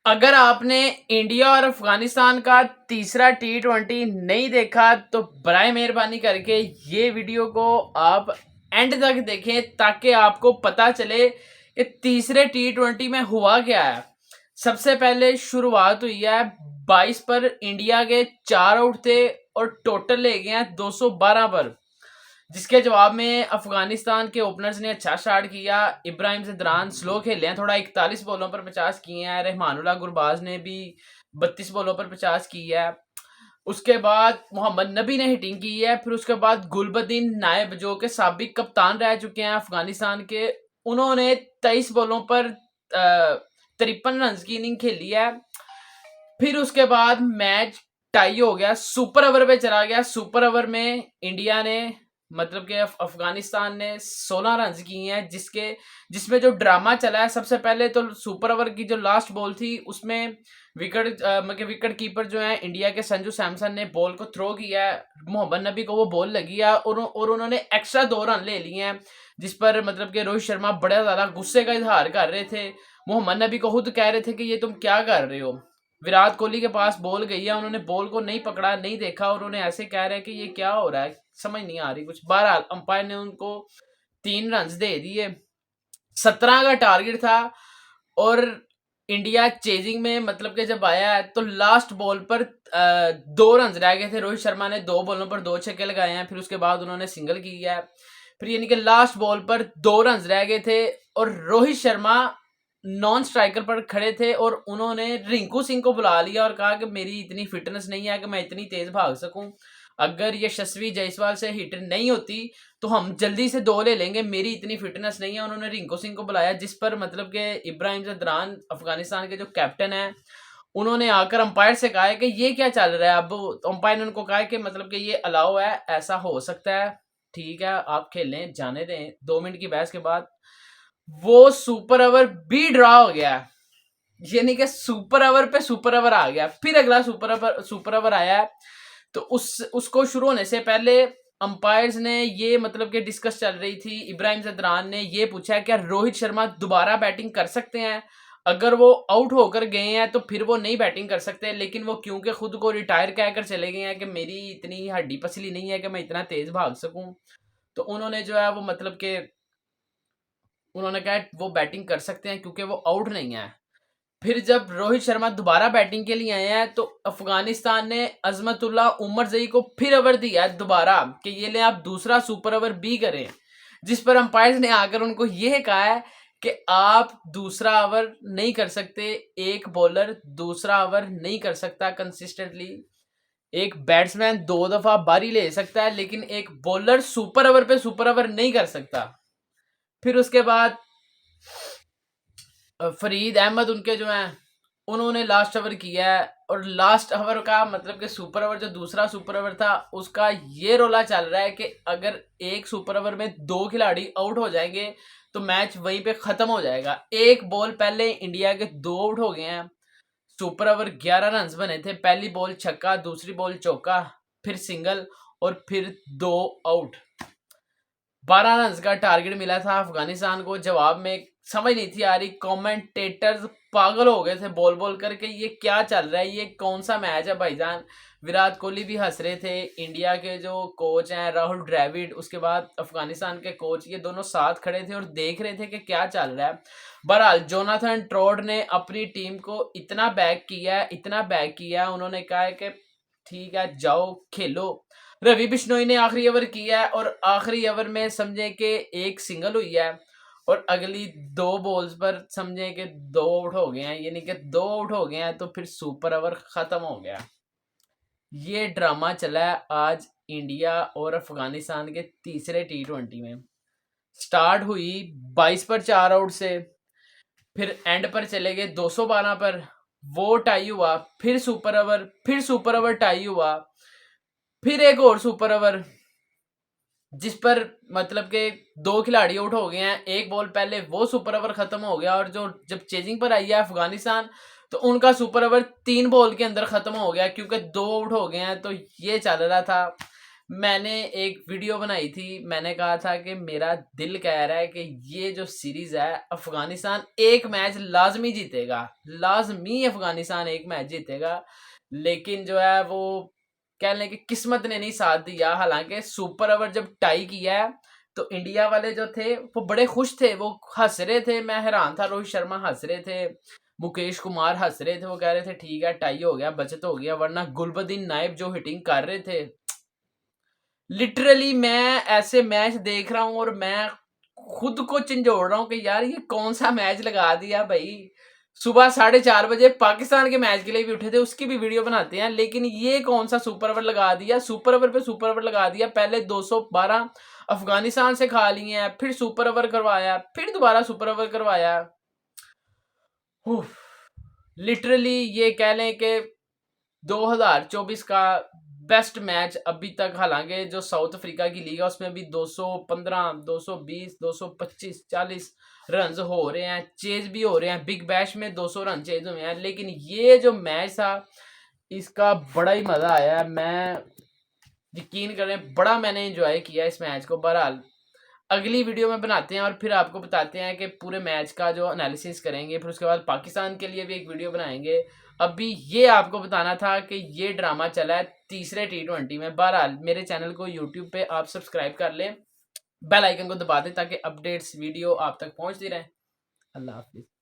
अगर आपने इंडिया और अफगानिस्तान का तीसरा T20 नहीं देखा तो बराए मेहरबानी करके ये वीडियो को आप एंड तक देखें ताकि आपको पता चले कि तीसरे T20 में हुआ क्या है। सबसे पहले शुरुआत हुई है 22 पर, इंडिया के 4 आउट थे और टोटल ले गए हैं 212 पर, जिसके जवाब में अफगानिस्तान के ओपनर्स ने अच्छा स्टार्ट किया। इब्राहिम ज़दरान स्लो खेले हैं थोड़ा, 41 बॉलों पर 50 किए हैं। रहमानुल्लाह गुरबाज ने भी 32 बॉलों पर 50 की है। उसके बाद मोहम्मद नबी ने हिटिंग की है। फिर उसके बाद गुलबदीन नायब जो कि साबिक कप्तान रह चुके हैं अफगानिस्तान के, उन्होंने 23 बॉलों पर 53 रन की इनिंग खेली है। फिर उसके बाद मैच टाई हो गया, सुपर ओवर पे चला गया। सुपर ओवर में इंडिया ने मतलब कि अफगानिस्तान ने 16 रन किए हैं, जिसमें जो ड्रामा चला है, सबसे पहले तो सुपर ओवर की जो लास्ट बॉल थी उसमें विकेट कीपर जो है इंडिया के संजू सैमसन ने बॉल को थ्रो किया है। मोहम्मद नबी को वो बॉल लगी है और उन्होंने एक्स्ट्रा 2 रन ले लिए हैं, जिस पर मतलब कि रोहित शर्मा बड़ा ज्यादा गुस्से का इजहार कर रहे थे। मोहम्मद नबी को खुद कह रहे थे कि ये तुम क्या कर रहे हो। विराट कोहली के पास बॉल गई है, उन्होंने बॉल को नहीं पकड़ा, नहीं देखा और उन्हें ऐसे कह रहे हैं कि ये क्या हो रहा है, समझ नहीं आ रही कुछ। बहरहाल अंपायर ने उनको 3 रन दे दिए। 17 का टारगेट था और इंडिया चेजिंग में मतलब कि जब आया है तो लास्ट बॉल पर 2 रन रह गए थे। रोहित शर्मा ने 2 बॉलों पर 2 छक्के लगाए हैं, फिर उसके बाद उन्होंने सिंगल किया है। फिर यानी कि लास्ट बॉल पर 2 रन रह गए थे और रोहित शर्मा नॉन स्ट्राइकर पर खड़े थे और उन्होंने रिंकू सिंह को बुला लिया और कहा कि मेरी इतनी फिटनेस नहीं है कि मैं इतनी तेज भाग सकूं। अगर यशस्वी जायसवाल से हिट नहीं होती तो हम जल्दी से 2 ले लेंगे, मेरी इतनी फिटनेस नहीं है। उन्होंने रिंकू सिंह को बुलाया, जिस पर मतलब कि इब्राहिम ज़दरान अफगानिस्तान के जो कैप्टन है, उन्होंने आकर अंपायर से कहा है कि ये क्या चल रहा है। अब अंपायर ने उनको कहा है कि मतलब कि ये अलाउ है, ऐसा हो सकता है, ठीक है आप खेलें, जाने दें। 2 मिनट की बहस के बाद वो सुपर ओवर भी ड्रॉ हो गया, यानी कि सुपर ओवर पे सुपर ओवर आ गया। फिर अगला सुपर ओवर आया तो उसको शुरू होने से पहले अंपायर्स ने ये मतलब कि डिस्कस चल रही थी। इब्राहिम ज़दरान ने ये पूछा क्या रोहित शर्मा दोबारा बैटिंग कर सकते हैं। अगर वो आउट होकर गए हैं तो फिर वो नहीं बैटिंग कर सकते, लेकिन वो क्योंकि खुद को रिटायर कहकर चले गए हैं कि मेरी इतनी हड्डी पसली नहीं है कि मैं इतना तेज भाग सकूं, तो उन्होंने जो है वो मतलब कि उन्होंने कहा वो बैटिंग कर सकते हैं क्योंकि वो आउट नहीं है। फिर जब रोहित शर्मा दोबारा बैटिंग के लिए आए हैं तो अफगानिस्तान ने अजमतुल्ला उमर जई को फिर ओवर दिया है दोबारा कि ये ले आप दूसरा सुपर ओवर भी करें, जिस पर अंपायर ने आकर उनको यह कहा है कि आप दूसरा ओवर नहीं कर सकते। एक बॉलर दूसरा ओवर नहीं कर सकता कंसिस्टेंटली। एक बैट्समैन 2 दफा बारी ले सकता है, लेकिन एक बॉलर सुपर ओवर पे सुपर ओवर नहीं कर सकता। फिर उसके बाद फरीद अहमद उनके जो हैं उन्होंने लास्ट ओवर किया है और लास्ट ओवर का मतलब कि सुपर ओवर जो दूसरा सुपर ओवर था उसका ये रोला चल रहा है कि अगर एक सुपर ओवर में 2 खिलाड़ी आउट हो जाएंगे तो मैच वहीं पे खत्म हो जाएगा। एक बॉल पहले इंडिया के 2 आउट हो गए हैं। सुपर ओवर 11 रन बने थे, पहली बॉल छक्का, दूसरी बॉल चौका, फिर सिंगल और फिर 2 आउट। 12 रन का टारगेट मिला था अफगानिस्तान को। जवाब में समझ नहीं थी आ रही, कमेंटेटर्स पागल हो गए थे बोल बोल करके ये क्या चल रहा है, ये कौन सा मैच है भाईजान। विराट कोहली भी हंस रहे थे, इंडिया के जो कोच हैं राहुल द्रविड़, उसके बाद अफगानिस्तान के कोच, ये दोनों साथ खड़े थे और देख रहे थे कि क्या चल रहा है। बहरहाल जोनाथन ट्रॉड ने अपनी टीम को इतना बैक किया है, इतना बैक किया है, उन्होंने कहा है कि ठीक है जाओ खेलो। रवि बिश्नोई ने आखिरी ओवर किया है और आखिरी ओवर में समझे कि एक सिंगल हुई है और अगली 2 बॉल्स पर समझे कि 2 आउट हो गए हैं, यानी कि 2 आउट हो गए हैं तो फिर सुपर ओवर खत्म हो गया। ये ड्रामा चला है आज इंडिया और अफगानिस्तान के तीसरे T20 में। स्टार्ट हुई 22 पर 4 आउट से, फिर एंड पर चले गए 212 पर, वो टाई हुआ, फिर सुपर ओवर टाई हुआ, फिर एक और सुपर ओवर जिस पर मतलब के 2 खिलाड़ी आउट हो गए हैं। एक बॉल पहले वो सुपर ओवर खत्म हो गया और जो जब चेजिंग पर आई है अफगानिस्तान तो उनका सुपर ओवर 3 बॉल के अंदर खत्म हो गया क्योंकि 2 आउट हो गए हैं। तो ये चल रहा था मैंने एक वीडियो बनाई थी, मैंने कहा था कि मेरा दिल कह रहा है कि ये जो सीरीज है अफगानिस्तान एक मैच लाजमी जीतेगा, लाजमी अफगानिस्तान एक मैच जीतेगा। लेकिन जो है वो कह लें कि किस्मत ने नहीं साथ दिया। हालांकि सुपर ओवर जब टाई किया है तो इंडिया वाले जो थे वो बड़े खुश थे, वो हंस रहे थे, मैं हैरान था। रोहित शर्मा हंस रहे थे, मुकेश कुमार हंस रहे थे, वो कह रहे थे ठीक है टाई हो गया, बचत हो गया। वरना गुलबदीन नायब जो हिटिंग कर रहे थे, लिटरली मैं ऐसे मैच देख रहा हूं और मैं खुद को झंझोड़ रहा हूं कि यार ये कौन सा मैच लगा दिया भाई। सुबह 4:30 बजे पाकिस्तान के मैच के लिए भी उठे थे, उसकी भी वीडियो बनाते हैं, लेकिन ये कौन सा सुपर ओवर लगा दिया, सुपर ओवर पे सुपर ओवर लगा दिया। पहले 212 अफगानिस्तान से खा लिए हैं, फिर सुपर ओवर करवाया, फिर दोबारा सुपर ओवर करवाया। लिटरली ये कह लें कि 2024 का बेस्ट मैच अभी तक। हालांकि जो साउथ अफ्रीका की लीग है उसमें भी 215, 220, 225, 40 रन हो रहे हैं, चेज भी हो रहे हैं। बिग बैश में 200 रन चेज हुए हैं, लेकिन ये जो मैच था इसका बड़ा ही मजा आया। मैं यकीन करें बड़ा मैंने एंजॉय किया इस मैच को। बहरहाल अगली वीडियो में बनाते हैं और फिर आपको बताते हैं कि पूरे मैच का जो एनालिसिस करेंगे, फिर उसके बाद पाकिस्तान के लिए भी एक वीडियो बनाएंगे। अभी ये आपको बताना था कि ये ड्रामा चला है तीसरे T20 में। बहरहाल मेरे चैनल को यूट्यूब पे आप सब्सक्राइब कर लें, बेल आइकन को दबा दें ताकि अपडेट्स वीडियो आप तक पहुंचती रहें। अल्लाह हाफिज़।